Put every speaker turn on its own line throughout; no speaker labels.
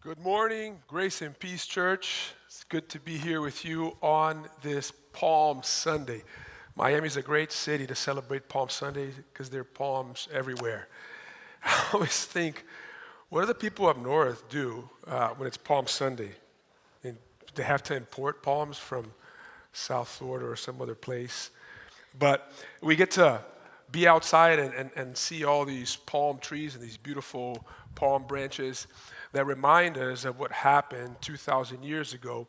Good morning, Grace and Peace Church. It's good to be here with you on this Palm Sunday. Miami's a great city to celebrate Palm Sunday because there are palms everywhere. I always think, what do the people up north do when it's Palm Sunday? And they have to import palms from South Florida or some other place. But we get to be outside and see all these palm trees and these beautiful palm branches that remind us of what happened 2,000 years ago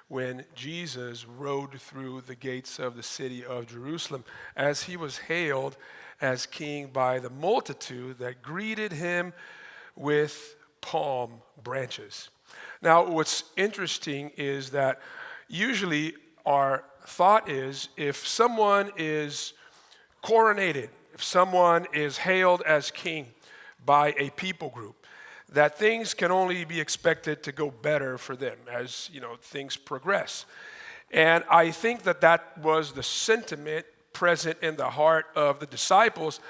when Jesus rode through the gates of the city of Jerusalem as he was hailed as king by the multitude that greeted him with palm branches. Now, what's interesting is that usually our thought is if someone is coronated, if someone is hailed as king by a people group, that things can only be expected to go better for them as, things progress. And I think that was the sentiment present in the heart of the disciples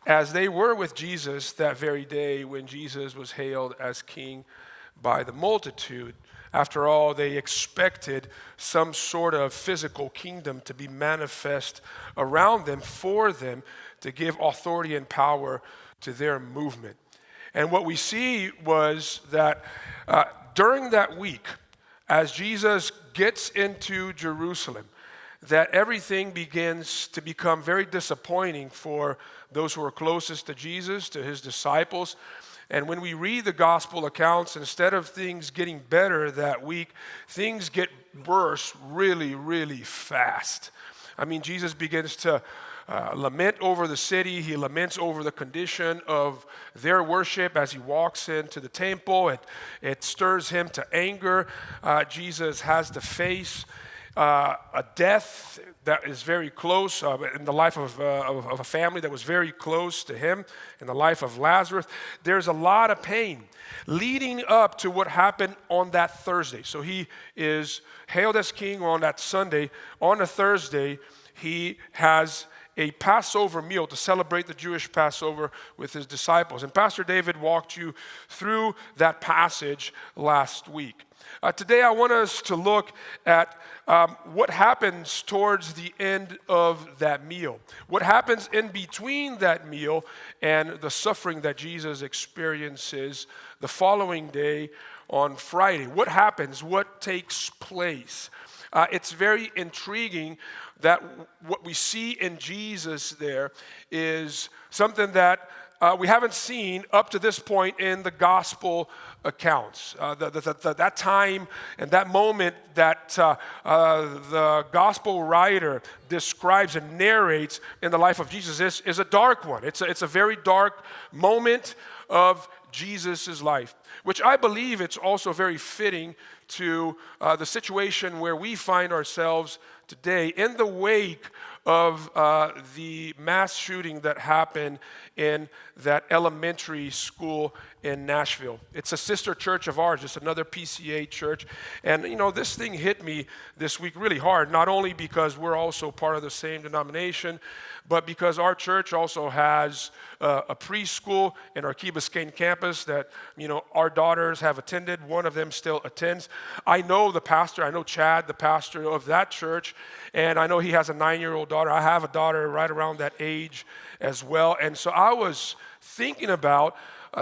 as they were with Jesus that very day when Jesus was hailed as king by the multitude. After all, they expected some sort of physical kingdom to be manifest around them, for them, to give authority and power to their movement. And what we see was that during that week, as Jesus gets into Jerusalem, that everything begins to become very disappointing for those who are closest to Jesus, to his disciples. And when we read the gospel accounts, instead of things getting better that week, things get worse really, really fast. I mean, Jesus begins to lament over the city. He laments over the condition of their worship as he walks into the temple. It stirs him to anger. Jesus has to face a death that is very close in the life of a family that was very close to him, in the life of Lazarus. There's a lot of pain leading up to what happened on that Thursday. So he is hailed as king on that Sunday. On a Thursday, he has a Passover meal to celebrate the Jewish Passover with his disciples. And Pastor David walked you through that passage last week. Today I want us to look at what happens towards the end of that meal. What happens in between that meal and the suffering that Jesus experiences the following day on Friday. What happens? What takes place? It's very intriguing that what we see in Jesus there is something that we haven't seen up to this point in the gospel accounts. That time and that moment that the gospel writer describes and narrates in the life of Jesus is a dark one. It's a very dark moment of Jesus' life, which I believe it's also very fitting to the situation where we find ourselves today in the wake of the mass shooting that happened in that elementary school in Nashville. It's a sister church of ours, just another PCA church. And, this thing hit me this week really hard, not only because we're also part of the same denomination, but because our church also has a preschool in our Key Biscayne campus that, our daughters have attended. One of them still attends. I know the pastor. I know Chad, the pastor of that church, and I know he has a 9-year-old daughter. I have a daughter right around that age as well. And so I was thinking about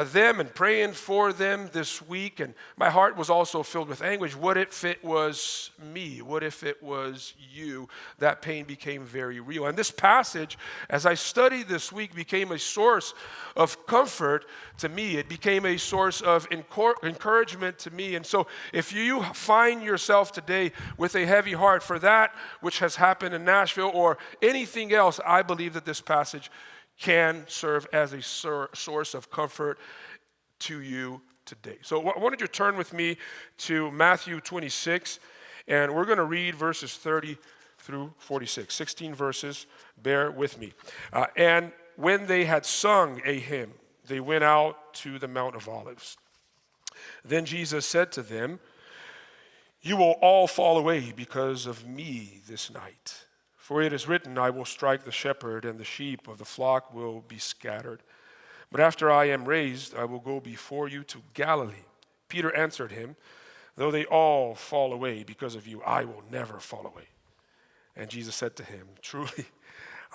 them and praying for them this week, and my heart was also filled with anguish. What if it was me? What if it was you? That pain became very real. And this passage, as I studied this week, became a source of comfort to me. It became a source of encouragement to me. And so if you find yourself today with a heavy heart for that which has happened in Nashville or anything else, I believe that this passage can serve as a source of comfort to you today. So I wanted you to turn with me to Matthew 26, and we're going to read verses 30 through 46, 16 verses. Bear with me. And when they had sung a hymn, they went out to the Mount of Olives. Then Jesus said to them, "You will all fall away because of me this night. For it is written, I will strike the shepherd, and the sheep of the flock will be scattered. But after I am raised, I will go before you to Galilee." Peter answered him, though they all fall away because of you, I will never fall away. And Jesus said to him, truly,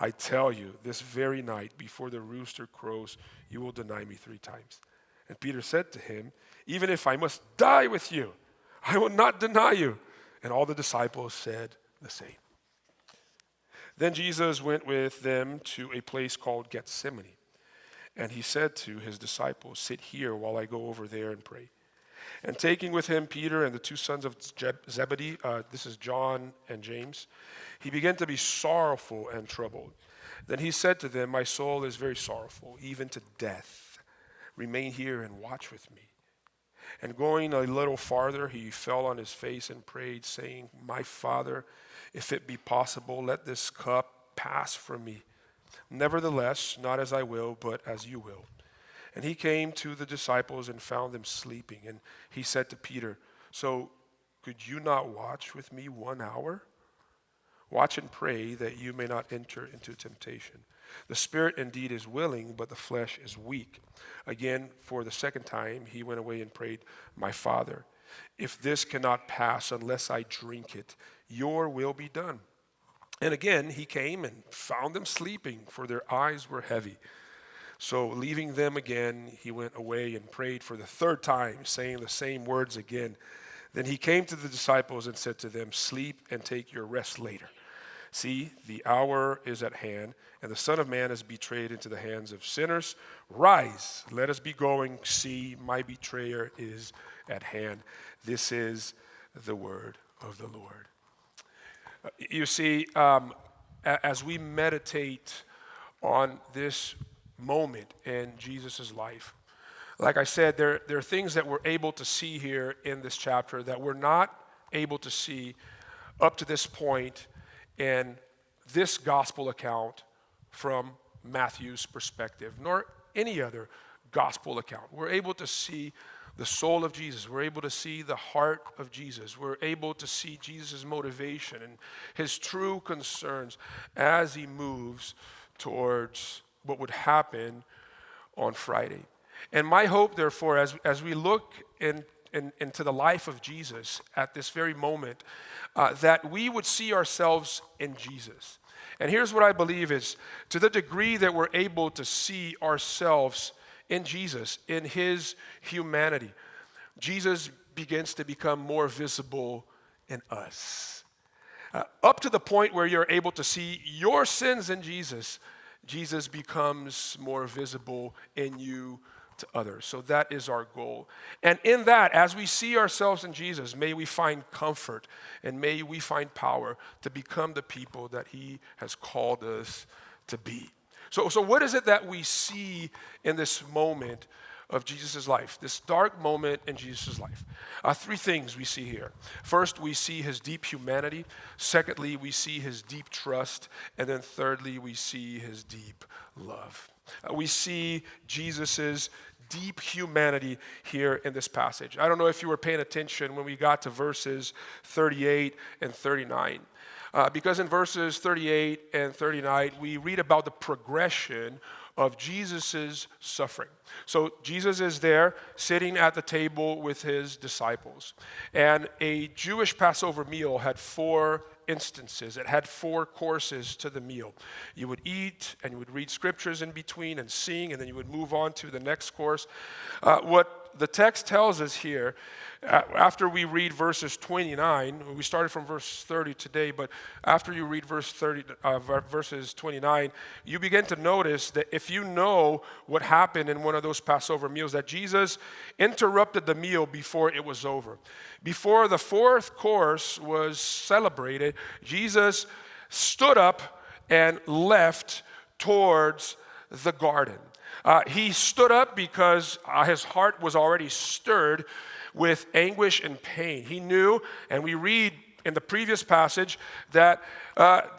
I tell you, this very night before the rooster crows, you will deny me 3 times. And Peter said to him, even if I must die with you, I will not deny you. And all the disciples said the same. Then Jesus went with them to a place called Gethsemane. And he said to his disciples, sit here while I go over there and pray. And taking with him Peter and the 2 sons of Zebedee, this is John and James, he began to be sorrowful and troubled. Then he said to them, my soul is very sorrowful, even to death. Remain here and watch with me. And going a little farther, he fell on his face and prayed, saying, my Father, if it be possible, let this cup pass from me. Nevertheless, not as I will, but as you will. And he came to the disciples and found them sleeping. And he said to Peter, so could you not watch with me 1 hour? Watch and pray that you may not enter into temptation. The spirit indeed is willing, but the flesh is weak. Again, for the 2nd time, he went away and prayed, my Father, if this cannot pass unless I drink it, your will be done. And again, he came and found them sleeping, for their eyes were heavy. So leaving them again, he went away and prayed for the 3rd time, saying the same words again. Then he came to the disciples and said to them, sleep and take your rest later. See, the hour is at hand, and the Son of Man is betrayed into the hands of sinners. Rise, let us be going. See, my betrayer is at hand. This is the word of the Lord. You see, as we meditate on this moment in Jesus' life, like I said, there are things that we're able to see here in this chapter that we're not able to see up to this point in this gospel account from Matthew's perspective, nor any other gospel account. We're able to see the soul of Jesus. We're able to see the heart of Jesus. We're able to see Jesus' motivation and his true concerns as he moves towards what would happen on Friday. And my hope, therefore, as we look into the life of Jesus at this very moment, that we would see ourselves in Jesus. And here's what I believe is, to the degree that we're able to see ourselves in Jesus, in his humanity, Jesus begins to become more visible in us. Up to the point where you're able to see your sins in Jesus, Jesus becomes more visible in you to others. So that is our goal. And in that, as we see ourselves in Jesus, may we find comfort and may we find power to become the people that he has called us to be. So what is it that we see in this moment of Jesus' life, this dark moment in Jesus' life? 3 things we see here. First, we see his deep humanity. Secondly, we see his deep trust. And then thirdly, we see his deep love. We see Jesus' deep humanity here in this passage. I don't know if you were paying attention when we got to verses 38 and 39. Because in verses 38 and 39, we read about the progression of Jesus' suffering. So Jesus is there sitting at the table with his disciples. And a Jewish Passover meal had 4 instances. It had 4 courses to the meal. You would eat and you would read scriptures in between and sing, and then you would move on to the next course. What the text tells us here, after we read verses 29, we started from verse 30 today, but after you read verses 29, you begin to notice that if you know what happened in one of those Passover meals, that Jesus interrupted the meal before it was over. Before the 4th course was celebrated, Jesus stood up and left towards the garden. He stood up because his heart was already stirred with anguish and pain. He knew, and we read in the previous passage that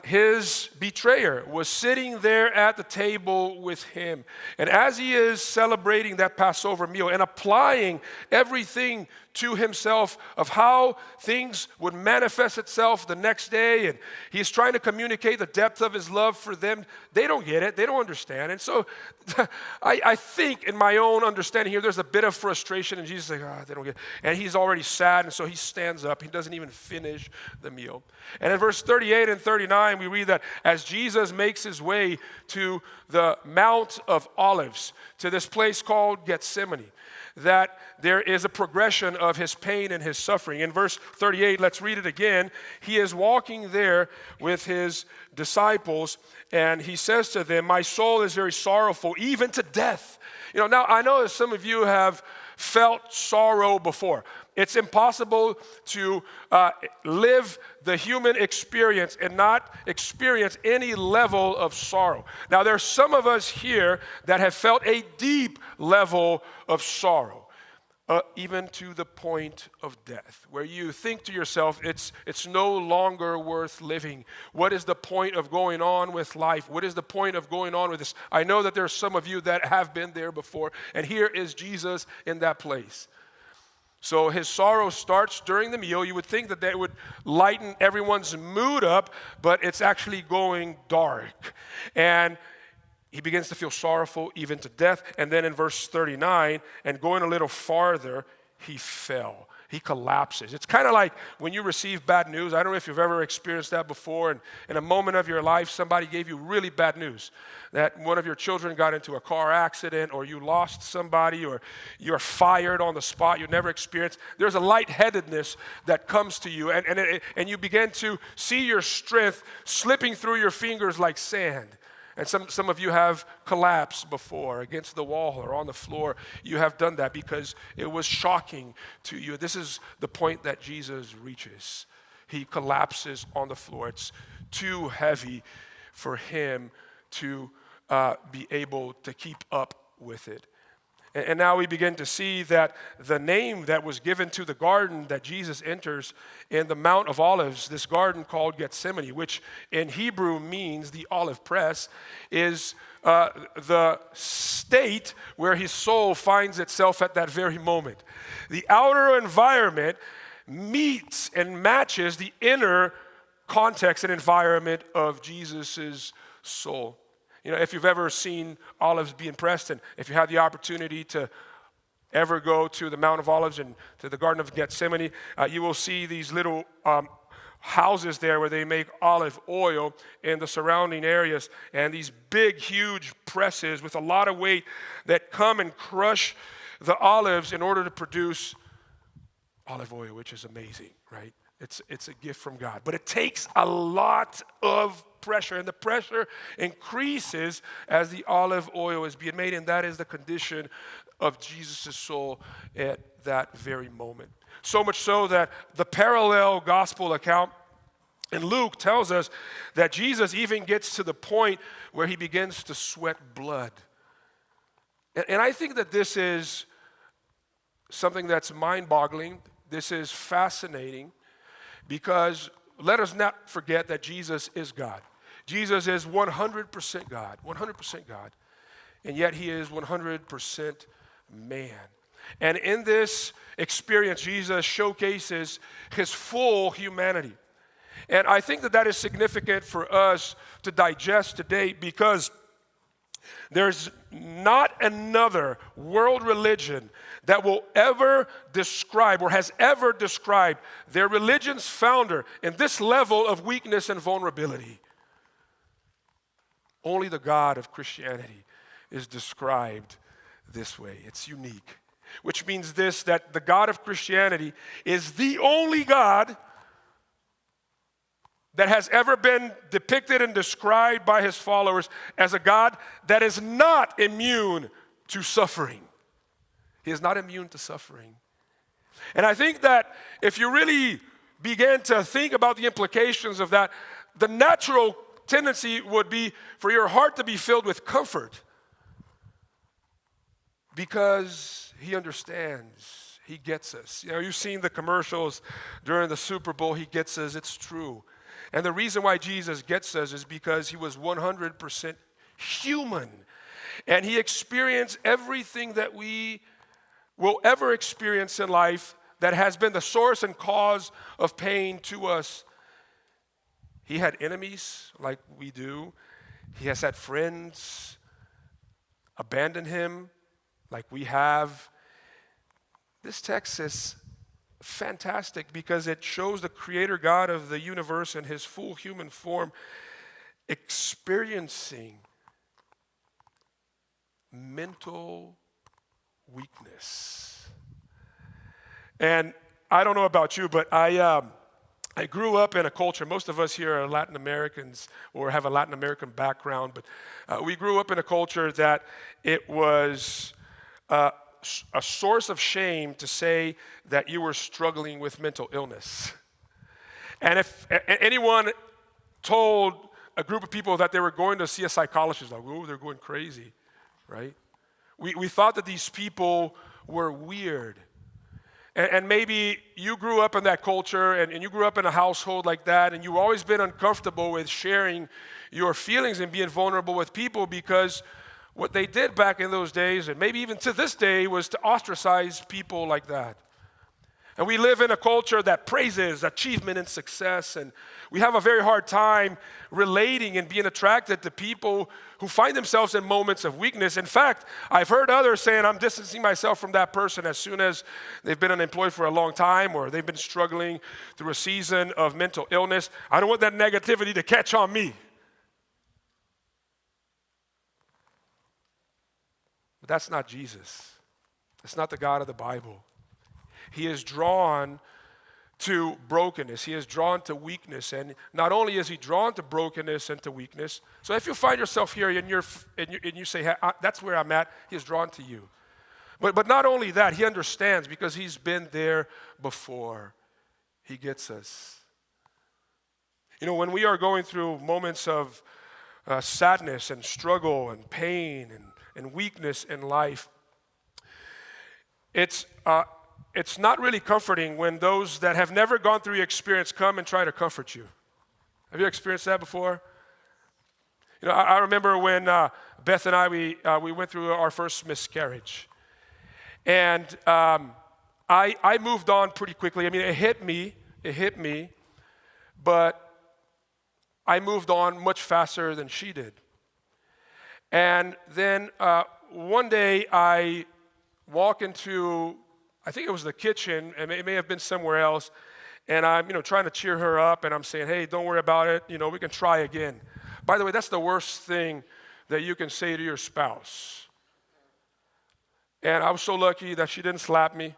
his betrayer was sitting there at the table with him. And as he is celebrating that Passover meal and applying everything to himself of how things would manifest itself the next day, and he's trying to communicate the depth of his love for them, they don't get it, they don't understand. And so I think in my own understanding here, there's a bit of frustration, and Jesus is like, they don't get it. And he's already sad, and so he stands up. He doesn't even finish the meal. And in verse 38 and 39, we read that as Jesus makes his way to the Mount of Olives, to this place called Gethsemane, that there is a progression of his pain and his suffering. In verse 38, let's read it again. He is walking there with his disciples, and he says to them, my soul is very sorrowful, even to death. Now I know that some of you have felt sorrow before. It's impossible to live the human experience and not experience any level of sorrow. Now, there's some of us here that have felt a deep level of sorrow, even to the point of death, where you think to yourself, it's no longer worth living. What is the point of going on with life? What is the point of going on with this? I know that there are some of you that have been there before, and here is Jesus in that place. So his sorrow starts during the meal. You would think that would lighten everyone's mood up, but it's actually going dark. And he begins to feel sorrowful even to death. And then in verse 39, and going a little farther, he fell. He collapses. It's kind of like when you receive bad news. I don't know if you've ever experienced that before. And in a moment of your life, somebody gave you really bad news. That one of your children got into a car accident, or you lost somebody, or you're fired on the spot you never experienced. There's a lightheadedness that comes to you. And you begin to see your strength slipping through your fingers like sand. And some of you have collapsed before against the wall or on the floor. You have done that because it was shocking to you. This is the point that Jesus reaches. He collapses on the floor. It's too heavy for him to be able to keep up with it. And now we begin to see that the name that was given to the garden that Jesus enters in the Mount of Olives, this garden called Gethsemane, which in Hebrew means the olive press, is the state where his soul finds itself at that very moment. The outer environment meets and matches the inner context and environment of Jesus' soul. If you've ever seen olives being pressed, and if you had the opportunity to ever go to the Mount of Olives and to the Garden of Gethsemane, you will see these little houses there where they make olive oil in the surrounding areas, and these big, huge presses with a lot of weight that come and crush the olives in order to produce olive oil, which is amazing, right? It's a gift from God. But it takes a lot of pressure, and the pressure increases as the olive oil is being made, and that is the condition of Jesus' soul at that very moment. So much so that the parallel gospel account in Luke tells us that Jesus even gets to the point where he begins to sweat blood. And I think that this is something that's mind-boggling. This is fascinating. Because let us not forget that Jesus is God. Jesus is 100% God, 100% God. And yet he is 100% man. And in this experience, Jesus showcases his full humanity. And I think that is significant for us to digest today, because there's not another world religion that will ever describe or has ever described their religion's founder in this level of weakness and vulnerability. Only the God of Christianity is described this way. It's unique. Which means this, that the God of Christianity is the only God that has ever been depicted and described by his followers as a God that is not immune to suffering. He is not immune to suffering. And I think that if you really begin to think about the implications of that, the natural tendency would be for your heart to be filled with comfort, because he understands, He gets us. You've seen the commercials during the Super Bowl. He gets us. It's true. And the reason why Jesus gets us is because he was 100% human. And he experienced everything that we will ever experience in life that has been the source and cause of pain to us. He had enemies like we do. He has had friends abandon him like we have. This text is fantastic because it shows the creator God of the universe in his full human form experiencing mental weakness. And I don't know about you, but I grew up in a culture, most of us here are Latin Americans or have a Latin American background, but we grew up in a culture that it was a source of shame to say that you were struggling with mental illness. And if anyone told a group of people that they were going to see a psychologist, like, oh, they're going crazy, right? We thought that these people were weird. And maybe you grew up in that culture and you grew up in a household like that and you've always been uncomfortable with sharing your feelings and being vulnerable with people because what they did back in those days, and maybe even to this day, was to ostracize people like that. And we live in a culture that praises achievement and success, and we have a very hard time relating and being attracted to people who find themselves in moments of weakness. In fact, I've heard others saying, I'm distancing myself from that person as soon as they've been unemployed for a long time or they've been struggling through a season of mental illness. I don't want that negativity to catch on me. But that's not Jesus. That's not the God of the Bible. He is drawn to brokenness. He is drawn to weakness. And not only is he drawn to brokenness and to weakness, so if you find yourself here and you say, hey, that's where I'm at, he is drawn to you. But not only that, he understands because he's been there before. He gets us. When we are going through moments of sadness and struggle and pain and weakness in life, it's not really comforting when those that have never gone through your experience come and try to comfort you. Have you experienced that before? I remember when Beth and I, we went through our first miscarriage. And I moved on pretty quickly. I mean, it hit me, but I moved on much faster than she did. And then one day I walk into, I think it was the kitchen, and it may have been somewhere else, and I'm trying to cheer her up, and I'm saying, hey, don't worry about it, we can try again. By the way, that's the worst thing that you can say to your spouse. And I was so lucky that she didn't slap me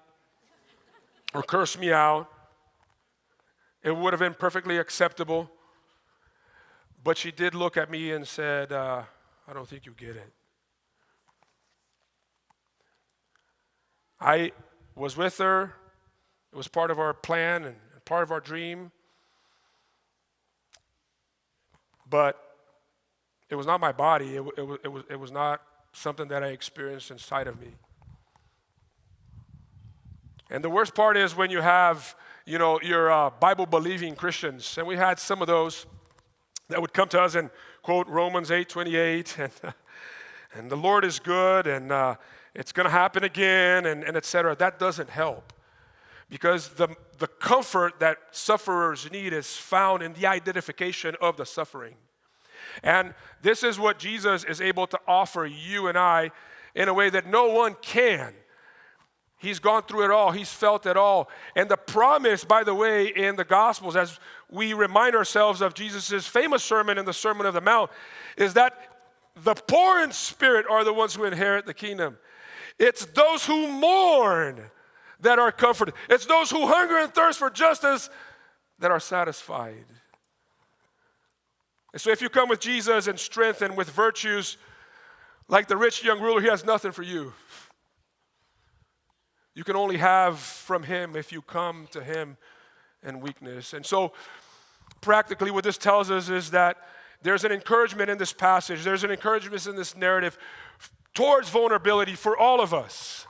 or curse me out. It would have been perfectly acceptable. But she did look at me and said, I don't think you get it. I was with her. It was part of our plan and part of our dream. But it was not my body. It was not something that I experienced inside of me. And the worst part is when you have, your Bible-believing Christians. And we had some of those that would come to us and quote Romans 8:28, and the Lord is good, and it's going to happen again, and et cetera. That doesn't help because the comfort that sufferers need is found in the identification of the suffering. And this is what Jesus is able to offer you and I in a way that no one can. He's gone through it all. He's felt it all. And the promise, by the way, in the Gospels, as we remind ourselves of Jesus' famous sermon in the Sermon on the Mount, is that the poor in spirit are the ones who inherit the kingdom. It's those who mourn that are comforted. It's those who hunger and thirst for justice that are satisfied. And so if you come with Jesus in strength and with virtues, like the rich young ruler, he has nothing for you. You can only have from him if you come to him in weakness. And so practically what this tells us is that there's an encouragement in this passage. There's an encouragement in this narrative towards vulnerability for all of us.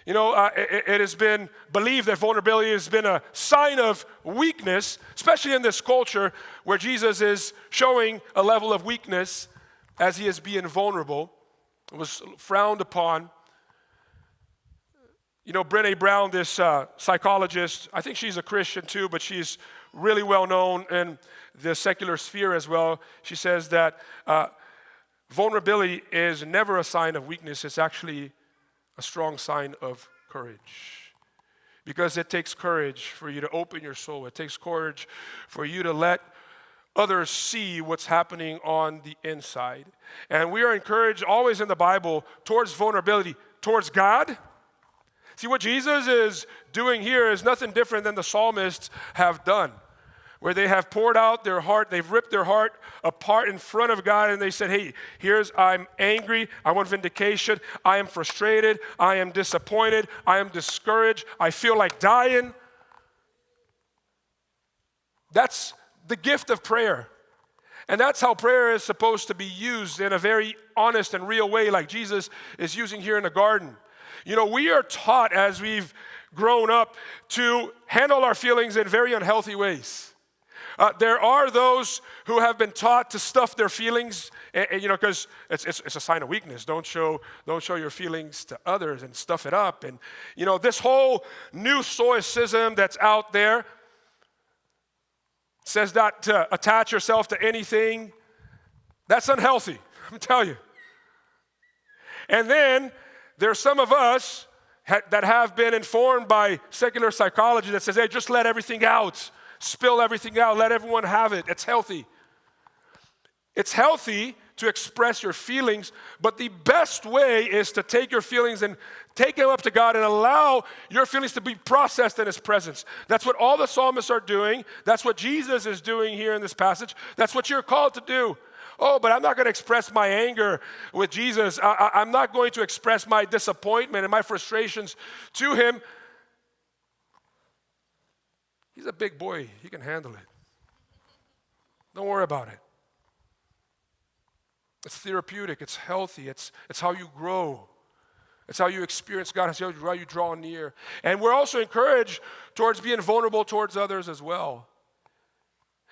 It has been believed that vulnerability has been a sign of weakness, especially in this culture where Jesus is showing a level of weakness as he is being vulnerable. It was frowned upon. Brené Brown, this psychologist, I think she's a Christian too, but she's really well known in the secular sphere as well. She says that vulnerability is never a sign of weakness. It's actually a strong sign of courage. Because it takes courage for you to open your soul. It takes courage for you to let others see what's happening on the inside. And we are encouraged always in the Bible towards vulnerability, towards God. See, what Jesus is doing here is nothing different than the psalmists have done, where they have poured out their heart, they've ripped their heart apart in front of God, and they said, hey, I'm angry, I want vindication, I am frustrated, I am disappointed, I am discouraged, I feel like dying. That's the gift of prayer. And that's how prayer is supposed to be used in a very honest and real way, like Jesus is using here in the garden. We are taught as we've grown up to handle our feelings in very unhealthy ways. There are those who have been taught to stuff their feelings, because it's a sign of weakness. Don't show your feelings to others and stuff it up. And this whole new stoicism that's out there says not to attach yourself to anything. That's unhealthy, I'm telling you. And then there's some of us that have been informed by secular psychology that says, hey, just let everything out. Spill everything out. Let everyone have it. It's healthy. It's healthy to express your feelings, but the best way is to take your feelings and take them up to God and allow your feelings to be processed in His presence. That's what all the psalmists are doing. That's what Jesus is doing here in this passage. That's what you're called to do. Oh, but I'm not going to express my anger with Jesus. I'm not going to express my disappointment and my frustrations to Him. He's a big boy. He can handle it. Don't worry about it. It's therapeutic. It's healthy. It's how you grow. It's how you experience God. It's how you draw near. And we're also encouraged towards being vulnerable towards others as well.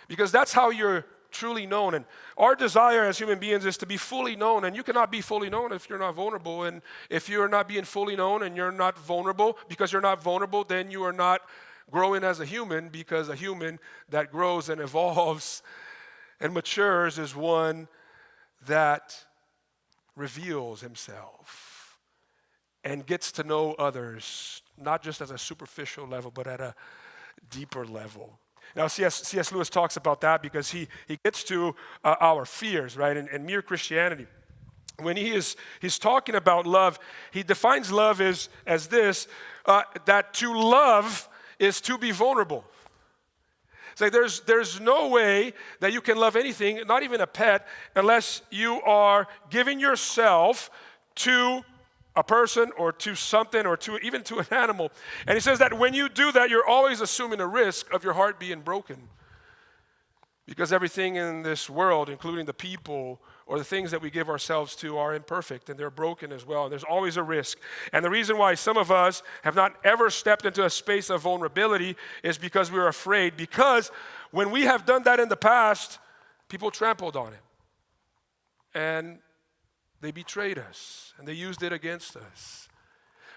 Because that's how you're truly known. And our desire as human beings is to be fully known. And you cannot be fully known if you're not vulnerable. And if you're not being fully known and you're not vulnerable, because you're not vulnerable, then you are not growing as a human, because a human that grows and evolves and matures is one that reveals himself and gets to know others, not just at a superficial level, but at a deeper level. Now, C.S. Lewis talks about that because he gets to our fears, right, and mere Christianity. When he's talking about love, he defines love as this, that to love is to be vulnerable. It's like there's no way that you can love anything, not even a pet, unless you are giving yourself to a person or to something or even to an animal. And he says that when you do that, you're always assuming a risk of your heart being broken. Because everything in this world, including the people or the things that we give ourselves to, are imperfect and they're broken as well. And there's always a risk. And the reason why some of us have not ever stepped into a space of vulnerability is because we're afraid. Because when we have done that in the past, people trampled on it. And they betrayed us. And they used it against us.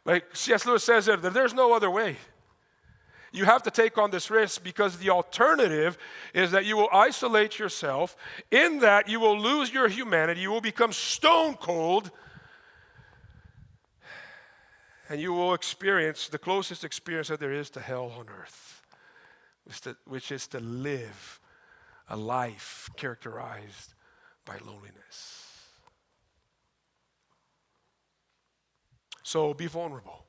Like C.S. Lewis says that there's no other way. You have to take on this risk because the alternative is that you will isolate yourself, in that you will lose your humanity, you will become stone cold, and you will experience the closest experience that there is to hell on earth, which is to live a life characterized by loneliness. So be vulnerable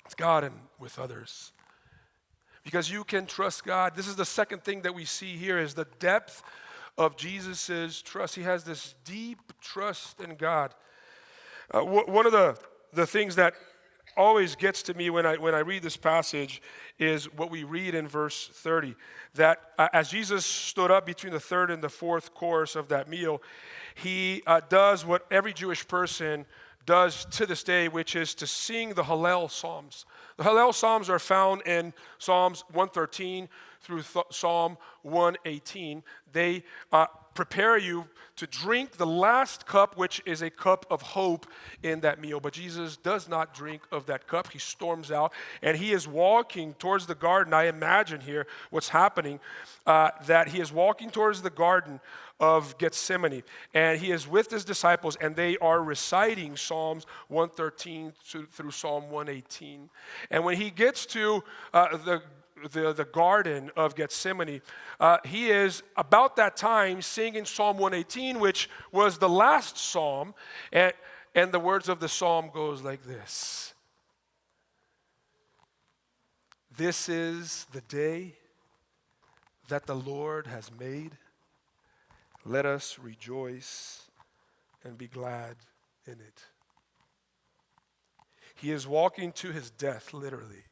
with God and with others. Because you can trust God. This is the second thing that we see here is the depth of Jesus' trust. He has this deep trust in God. One of the things that always gets to me when I read this passage is what we read in verse 30. That as Jesus stood up between the third and the fourth course of that meal, he does what every Jewish person does to this day, which is to sing the Hallel Psalms. The Hallel Psalms are found in Psalms 113 through Psalm 118. They prepare you to drink the last cup, which is a cup of hope in that meal. But Jesus does not drink of that cup. He storms out, and he is walking towards the garden. I imagine here what's happening, that he is walking towards the garden of Gethsemane, and he is with his disciples, and they are reciting Psalms 113 through Psalm 118. And when he gets to the garden of Gethsemane, he is about that time singing Psalm 118, which was the last psalm, and the words of the psalm goes like this: "This is the day that the Lord has made. Let us rejoice and be glad in it." He is walking to his death, literally.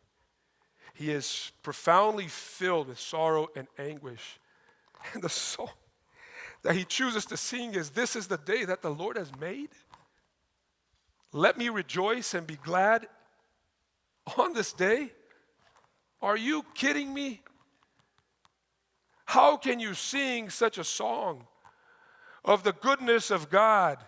He is profoundly filled with sorrow and anguish. And the song that he chooses to sing is, "This is the day that the Lord has made. Let me rejoice and be glad on this day." Are you kidding me? How can you sing such a song of the goodness of God?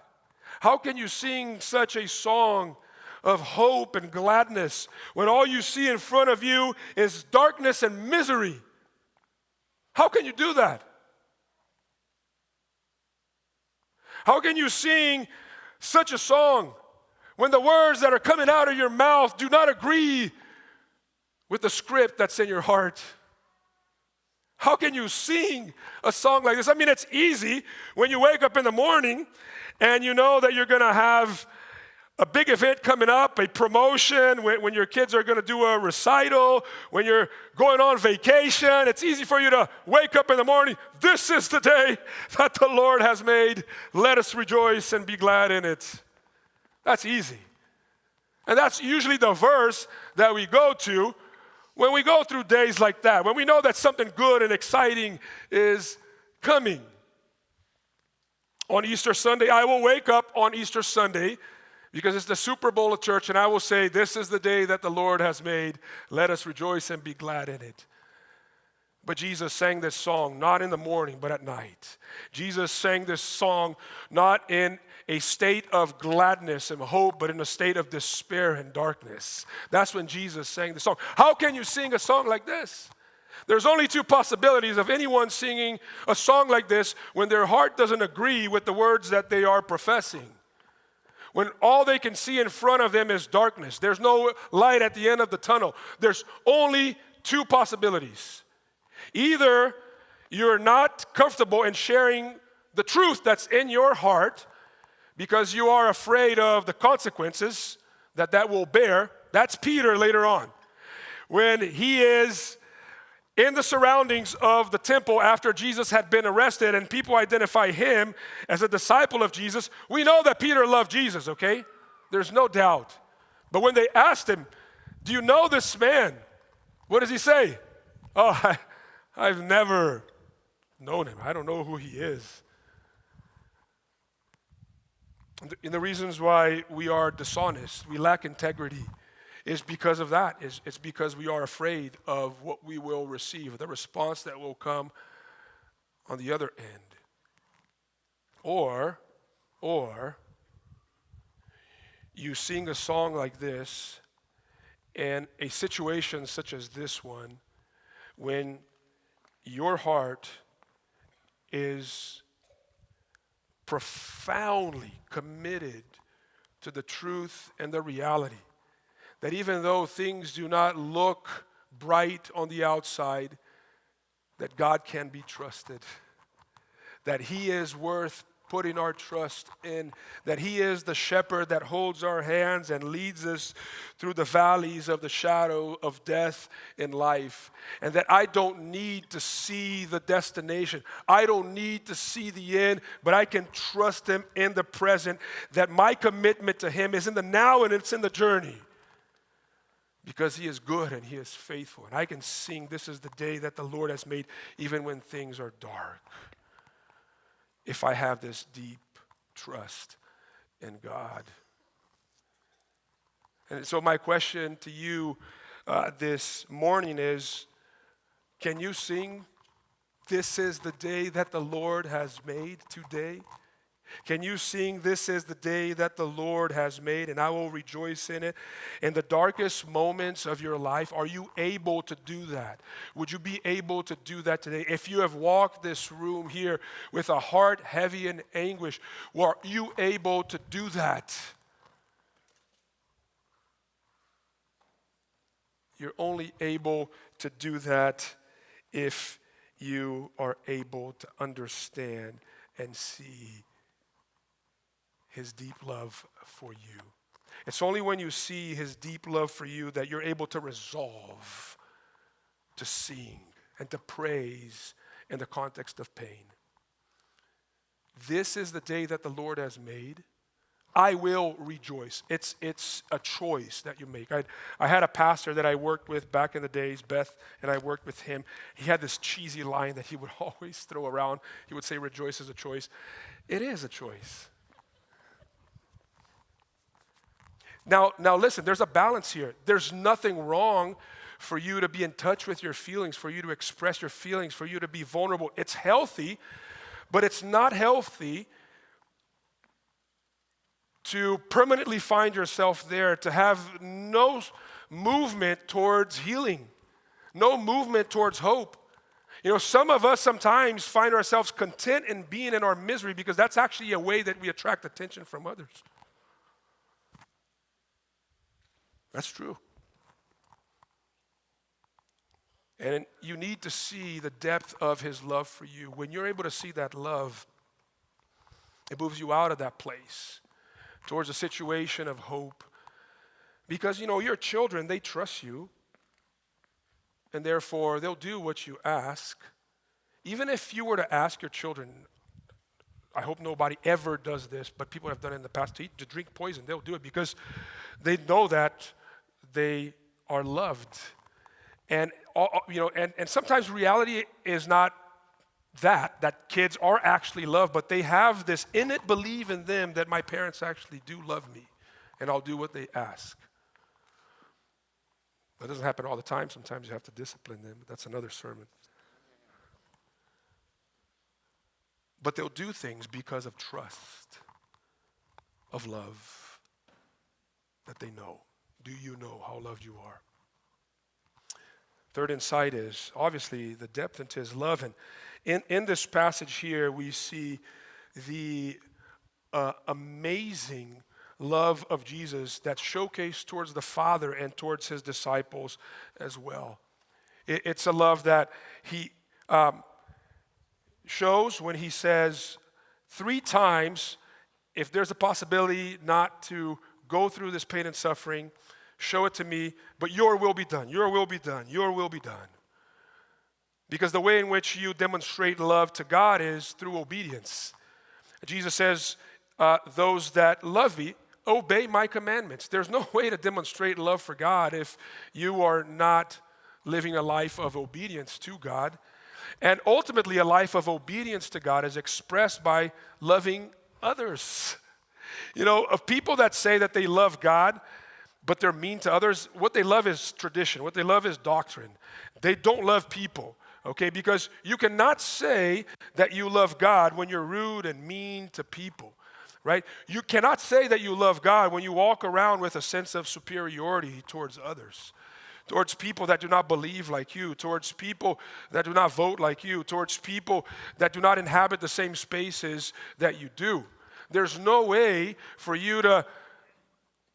How can you sing such a song of hope and gladness when all you see in front of you is darkness and misery? How can you do that? How can you sing such a song when the words that are coming out of your mouth do not agree with the script that's in your heart? How can you sing a song like this? I mean, it's easy when you wake up in the morning and you know that you're going to have a big event coming up, a promotion, when your kids are going to do a recital, when you're going on vacation. It's easy for you to wake up in the morning. This is the day that the Lord has made. Let us rejoice and be glad in it. That's easy. And that's usually the verse that we go to when we go through days like that, when we know that something good and exciting is coming. On Easter Sunday, I will wake up on Easter Sunday because it's the Super Bowl of church, and I will say, "This is the day that the Lord has made. Let us rejoice and be glad in it." But Jesus sang this song not in the morning, but at night. Jesus sang this song not in a state of gladness and hope, but in a state of despair and darkness. That's when Jesus sang the song. How can you sing a song like this? There's only two possibilities of anyone singing a song like this when their heart doesn't agree with the words that they are professing. When all they can see in front of them is darkness. There's no light at the end of the tunnel. There's only two possibilities. Either you're not comfortable in sharing the truth that's in your heart because you are afraid of the consequences that will bear. That's Peter later on. When he is in the surroundings of the temple after Jesus had been arrested and people identify him as a disciple of Jesus, we know that Peter loved Jesus, okay? There's no doubt. But when they asked him, "Do you know this man?" What does he say? "Oh, I've never known him. I don't know who he is." And the reasons why we are dishonest, we lack integrity, is because of that. It's because we are afraid of what we will receive, the response that will come on the other end. Or you sing a song like this in a situation such as this one, when your heart is profoundly committed to the truth and the reality that even though things do not look bright on the outside, that God can be trusted, that He is worth putting our trust in, that He is the shepherd that holds our hands and leads us through the valleys of the shadow of death in life, and that I don't need to see the destination. I don't need to see the end, but I can trust Him in the present, that my commitment to Him is in the now and it's in the journey, because He is good and He is faithful. And I can sing, "This is the day that the Lord has made," even when things are dark, if I have this deep trust in God. And so my question to you this morning is, can you sing, "This is the day that the Lord has made" today? Can you sing, "This is the day that the Lord has made, and I will rejoice in it"? In the darkest moments of your life, are you able to do that? Would you be able to do that today? If you have walked this room here with a heart heavy in anguish, are you able to do that? You're only able to do that if you are able to understand and see His deep love for you. It's only when you see His deep love for you that you're able to resolve to sing and to praise in the context of pain. This is the day that the Lord has made. I will rejoice. It's a choice that you make. I had a pastor that I worked with back in the days, Beth, and I worked with him. He had this cheesy line that he would always throw around. He would say, "Rejoice is a choice." It is a choice. Now listen, there's a balance here. There's nothing wrong for you to be in touch with your feelings, for you to express your feelings, for you to be vulnerable. It's healthy, but it's not healthy to permanently find yourself there, to have no movement towards healing, no movement towards hope. You know, some of us sometimes find ourselves content in being in our misery because that's actually a way that we attract attention from others. That's true. And you need to see the depth of His love for you. When you're able to see that love, it moves you out of that place towards a situation of hope. Because, you know, your children, they trust you. And therefore, they'll do what you ask. Even if you were to ask your children, I hope nobody ever does this, but people have done it in the past, to drink poison, they'll do it because they know that they are loved. And, and sometimes reality is not that kids are actually loved, but they have this innate belief in them that my parents actually do love me, and I'll do what they ask. That doesn't happen all the time. Sometimes you have to discipline them, but that's another sermon. But they'll do things because of trust, of love, that they know. Do you know how loved you are? Third insight is, obviously, the depth into His love. And in this passage here, we see the amazing love of Jesus that's showcased towards the Father and towards His disciples as well. It's a love that He shows when He says 3 times, if there's a possibility not to go through this pain and suffering, show it to me, but your will be done, your will be done, your will be done. Because the way in which you demonstrate love to God is through obedience. Jesus says, those that love me, obey my commandments. There's no way to demonstrate love for God if you are not living a life of obedience to God. And ultimately, a life of obedience to God is expressed by loving others. You know, of people that say that they love God, but they're mean to others, what they love is tradition. What they love is doctrine. They don't love people, okay? Because you cannot say that you love God when you're rude and mean to people, right? You cannot say that you love God when you walk around with a sense of superiority towards others, towards people that do not believe like you, towards people that do not vote like you, towards people that do not inhabit the same spaces that you do. There's no way for you to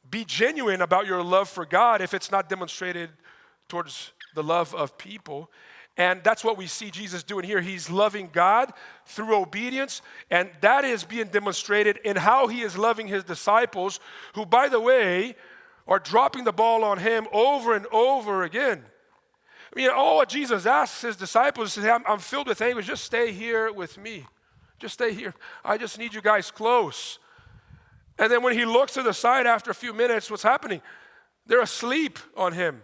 be genuine about your love for God if it's not demonstrated towards the love of people. And that's what we see Jesus doing here. He's loving God through obedience, and that is being demonstrated in how He is loving His disciples, who, by the way, are dropping the ball on Him over and over again. I mean, all what Jesus asks His disciples is, I'm filled with anguish, just stay here with me. Just stay here. I just need you guys close. And then when He looks to the side after a few minutes, what's happening? They're asleep on Him.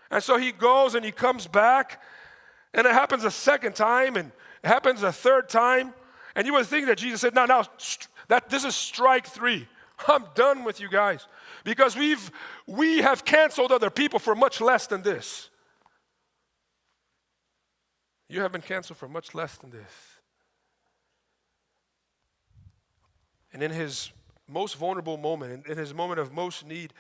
And so He goes and He comes back, and it happens a second time, and it happens a third time. And you would think that Jesus said, now, that this is strike 3. I'm done with you guys because we have canceled other people for much less than this. You have been canceled for much less than this. And in his most vulnerable moment, in his moment of most need,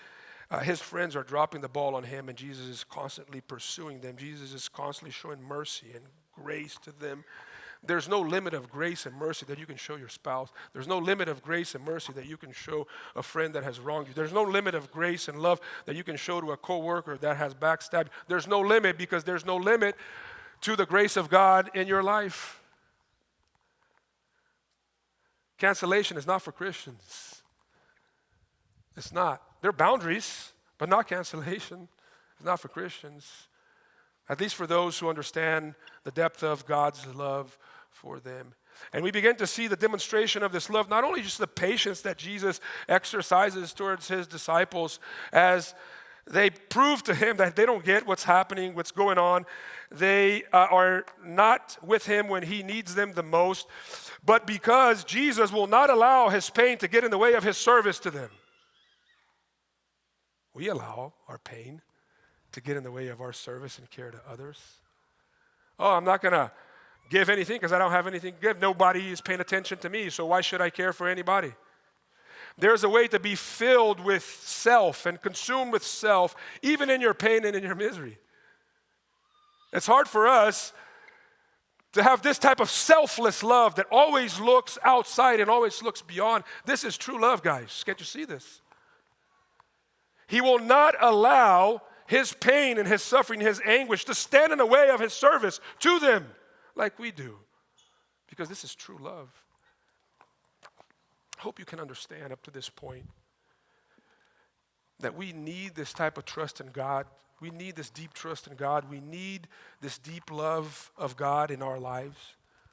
his friends are dropping the ball on him, and Jesus is constantly pursuing them. Jesus is constantly showing mercy and grace to them. There's no limit of grace and mercy that you can show your spouse. There's no limit of grace and mercy that you can show a friend that has wronged you. There's no limit of grace and love that you can show to a coworker that has backstabbed you. There's no limit, because there's no limit to the grace of God in your life. Cancellation is not for Christians. It's not. There are boundaries, but not cancellation. It's not for Christians. At least for those who understand the depth of God's love for them. And we begin to see the demonstration of this love, not only just the patience that Jesus exercises towards his disciples as they prove to him that they don't get what's happening, what's going on. They are not with him when he needs them the most, but because Jesus will not allow his pain to get in the way of his service to them. We allow our pain to get in the way of our service and care to others. Oh, I'm not going to give anything because I don't have anything to give. Nobody is paying attention to me, so why should I care for anybody? There's a way to be filled with self and consumed with self, even in your pain and in your misery. It's hard for us to have this type of selfless love that always looks outside and always looks beyond. This is true love, guys. Can't you see this? He will not allow his pain and his suffering, his anguish to stand in the way of his service to them like we do, because this is true love. I hope you can understand up to this point that we need this type of trust in God. We need this deep trust in God. We need this deep love of God in our lives.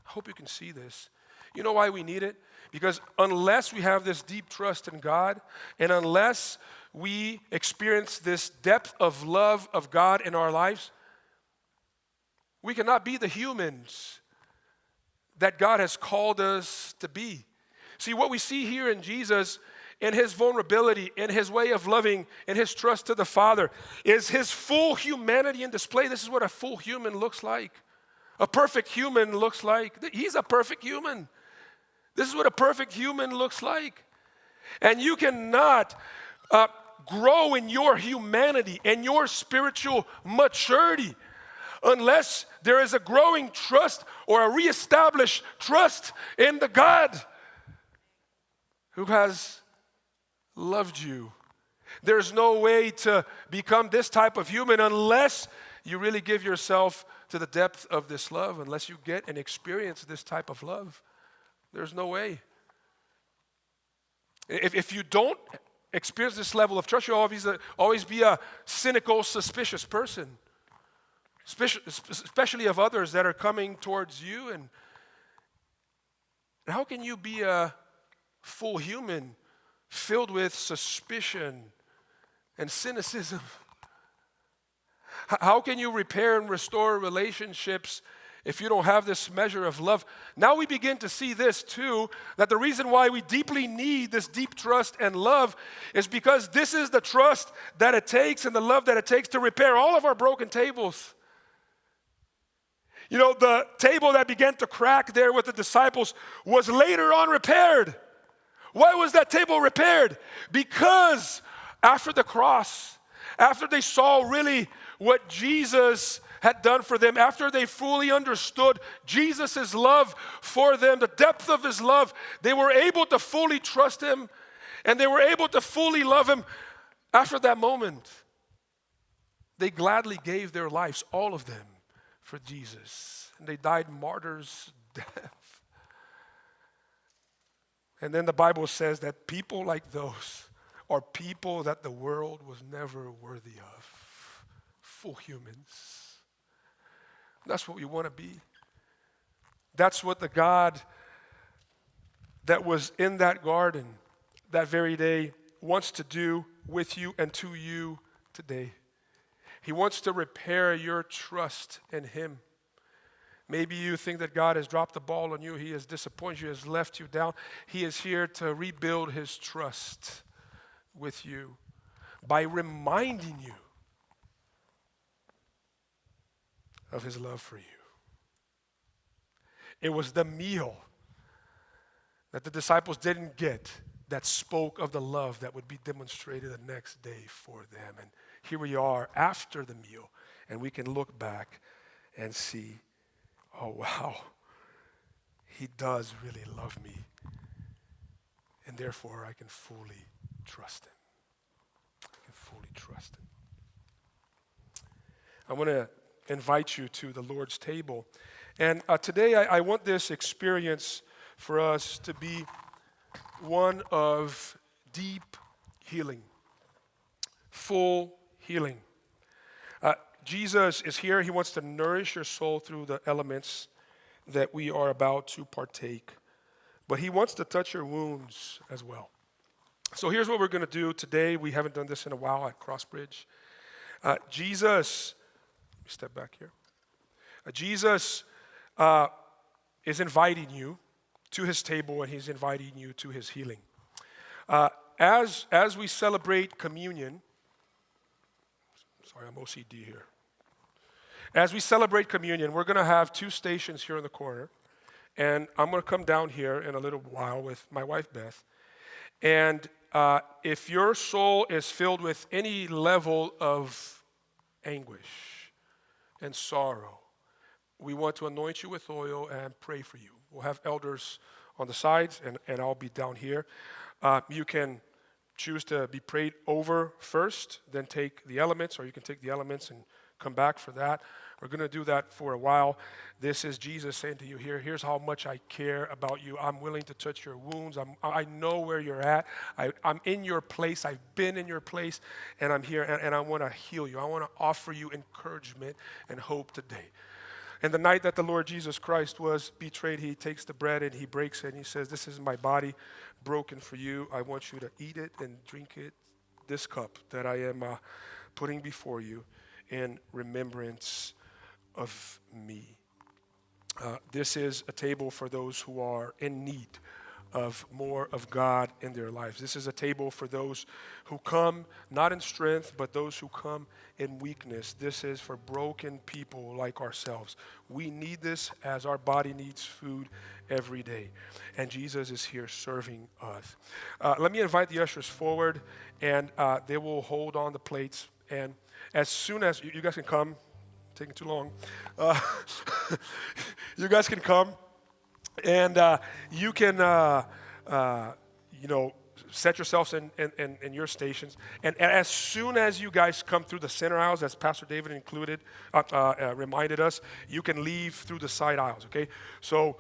I hope you can see this. You know why we need it? Because unless we have this deep trust in God, and unless we experience this depth of love of God in our lives, we cannot be the humans that God has called us to be. See, what we see here in Jesus, in his vulnerability, in his way of loving, in his trust to the Father, is his full humanity in display. This is what a full human looks like. A perfect human looks like. He's a perfect human. This is what a perfect human looks like. And you cannot grow in your humanity and your spiritual maturity unless there is a growing trust or a reestablished trust in the God who has loved you. There's no way to become this type of human unless you really give yourself to the depth of this love, unless you get and experience this type of love. There's no way. If you don't experience this level of trust, you'll always be a cynical, suspicious person, especially of others that are coming towards you. And how can you be a full human filled with suspicion and cynicism? How can you repair and restore relationships if you don't have this measure of love? Now we begin to see this too, that the reason why we deeply need this deep trust and love is because this is the trust that it takes and the love that it takes to repair all of our broken tables. You know, the table that began to crack there with the disciples was later on repaired. Why was that table repaired? Because after the cross, after they saw really what Jesus had done for them, after they fully understood Jesus' love for them, the depth of his love, they were able to fully trust him and they were able to fully love him. After that moment, they gladly gave their lives, all of them, for Jesus. And they died martyrs' death. And then the Bible says that people like those are people that the world was never worthy of. Full humans. That's what we want to be. That's what the God that was in that garden that very day wants to do with you and to you today. He wants to repair your trust in him. Maybe you think that God has dropped the ball on you. He has disappointed you, has left you down. He is here to rebuild his trust with you by reminding you of his love for you. It was the meal that the disciples didn't get that spoke of the love that would be demonstrated the next day for them. And here we are after the meal, and we can look back and see, oh wow, he does really love me, and therefore I can fully trust him. I can fully trust him. I want to invite you to the Lord's table. And today I want this experience for us to be one of deep healing, full healing. Jesus is here. He wants to nourish your soul through the elements that we are about to partake. But he wants to touch your wounds as well. So here's what we're going to do today. We haven't done this in a while at Crossbridge. Jesus, let me step back here. Jesus is inviting you to his table, and he's inviting you to his healing. As we celebrate communion, sorry, I'm OCD here. As we celebrate communion, we're going to have two stations here in the corner, and I'm going to come down here in a little while with my wife, Beth. And if your soul is filled with any level of anguish and sorrow, we want to anoint you with oil and pray for you. We'll have elders on the sides, and I'll be down here. You can choose to be prayed over first, then take the elements, or you can take the elements and come back for that. We're going to do that for a while. This is Jesus saying to you here, here's how much I care about you. I'm willing to touch your wounds. I know where you're at. I'm in your place. I've been in your place, and I'm here, and I want to heal you. I want to offer you encouragement and hope today. And the night that the Lord Jesus Christ was betrayed, he takes the bread and he breaks it, and he says, this is my body broken for you. I want you to eat it and drink it, this cup that I am putting before you in remembrance of me. This is a table for those who are in need of more of God in their lives. This is a table for those who come not in strength, but those who come in weakness. This is for broken people like ourselves. We need this as our body needs food every day. And Jesus is here serving us. Let me invite the ushers forward, and they will hold on the plates. And as soon as you guys can come, taking too long. You guys can come, and you can, set yourselves in your stations. And as soon as you guys come through the center aisles, as Pastor David reminded us, you can leave through the side aisles, okay? So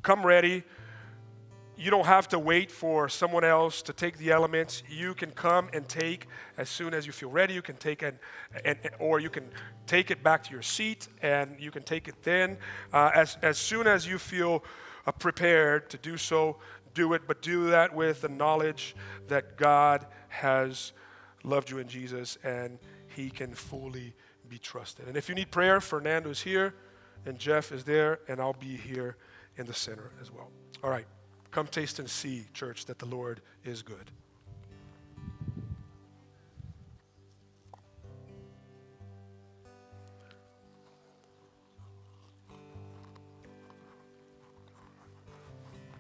come ready. You don't have to wait for someone else to take the elements. You can come and take as soon as you feel ready. You can take or you can take it back to your seat, and you can take it then. As soon as you feel prepared to do so, do it. But do that with the knowledge that God has loved you in Jesus, and he can fully be trusted. And if you need prayer, Fernando is here, and Jeff is there, and I'll be here in the center as well. All right. Come taste and see, church, that the Lord is good.